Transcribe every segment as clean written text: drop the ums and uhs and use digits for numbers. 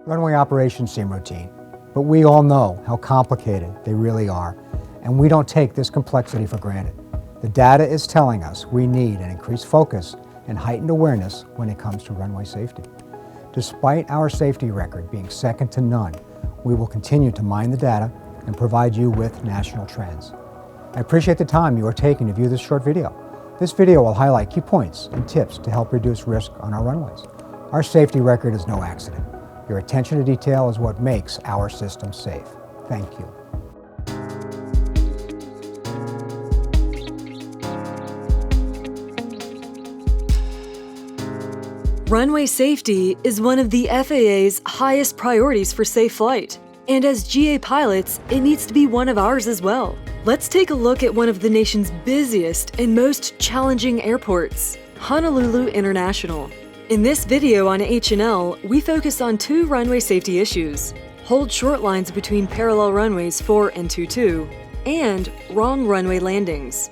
Runway operations seem routine, but we all know how complicated they really are, and we don't take this complexity for granted. The data is telling us we need an increased focus and heightened awareness when it comes to runway safety. Despite our safety record being second to none, we will continue to mine the data and provide you with national trends. I appreciate the time you are taking to view this short video. This video will highlight key points and tips to help reduce risk on our runways. Our safety record is no accident. Your attention to detail is what makes our system safe. Thank you. Runway safety is one of the FAA's highest priorities for safe flight. And as GA pilots, it needs to be one of ours as well. Let's take a look at one of the nation's busiest and most challenging airports, Honolulu International. In this video on HNL, we focus on two runway safety issues: hold short lines between parallel runways 4 and 22, and wrong runway landings.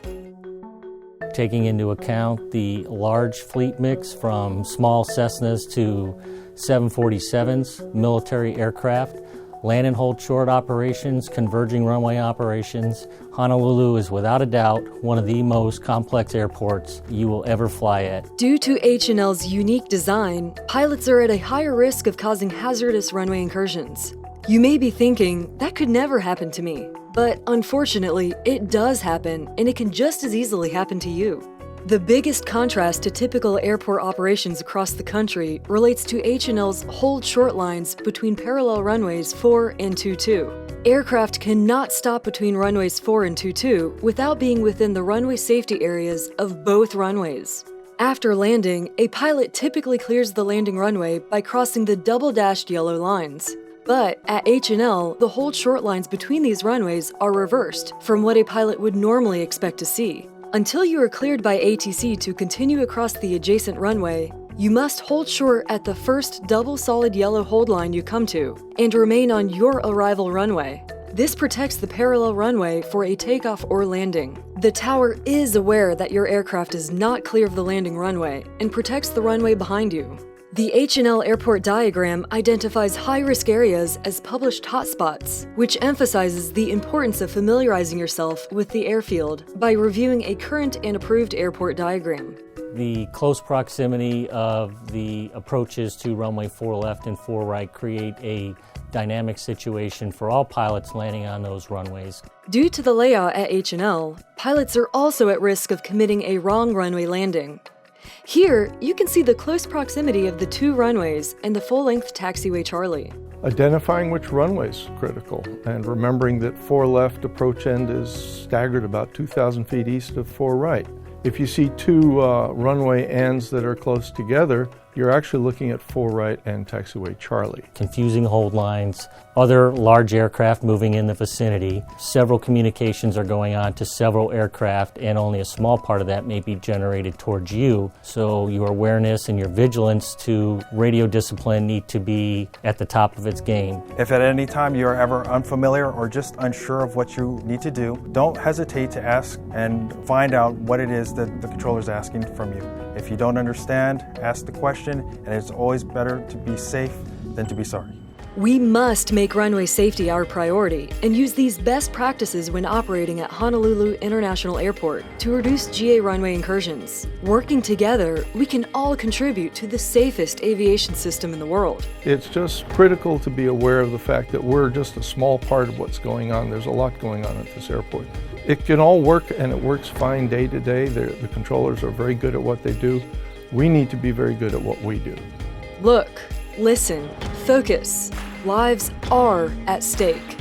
Taking into account the large fleet mix from small Cessnas to 747s, military aircraft, land and hold short operations, converging runway operations, Honolulu is without a doubt one of the most complex airports you will ever fly at. Due to HNL's unique design, pilots are at a higher risk of causing hazardous runway incursions. You may be thinking, that could never happen to me. But unfortunately, it does happen, and it can just as easily happen to you. The biggest contrast to typical airport operations across the country relates to HNL's hold short lines between parallel runways 4 and 22. Aircraft cannot stop between runways 4 and 22 without being within the runway safety areas of both runways. After landing, a pilot typically clears the landing runway by crossing the double-dashed yellow lines. But at HNL, the hold short lines between these runways are reversed from what a pilot would normally expect to see. Until you are cleared by ATC to continue across the adjacent runway, you must hold short at the first double solid yellow hold line you come to and remain on your arrival runway. This protects the parallel runway for a takeoff or landing. The tower is aware that your aircraft is not clear of the landing runway and protects the runway behind you. The Hnl Airport Diagram identifies high-risk areas as published hotspots, which emphasizes the importance of familiarizing yourself with the airfield by reviewing a current and approved airport diagram. The close proximity of the approaches to runway 4 left and 4 right create a dynamic situation for all pilots landing on those runways. Due to the layout at HNL, pilots are also at risk of committing a wrong runway landing. Here, you can see the close proximity of the two runways and the full-length taxiway Charlie. Identifying which runway is critical, and remembering that 4 left approach end is staggered about 2,000 feet east of 4 right. If you see two runway ends that are close together, you're actually looking at 4 right and taxiway Charlie. Confusing hold lines, other large aircraft moving in the vicinity, several communications are going on to several aircraft, and only a small part of that may be generated towards you. So your awareness and your vigilance to radio discipline need to be at the top of its game. If at any time you are ever unfamiliar or just unsure of what you need to do, don't hesitate to ask and find out what it is that the controller is asking from you. If you don't understand, ask the question, and it's always better to be safe than to be sorry. We must make runway safety our priority and use these best practices when operating at Honolulu International Airport to reduce GA runway incursions. Working together, we can all contribute to the safest aviation system in the world. It's just critical to be aware of the fact that we're just a small part of what's going on. There's a lot going on at this airport. It can all work, and it works fine day to day. The controllers are very good at what they do. We need to be very good at what we do. Look, listen, focus. Lives are at stake.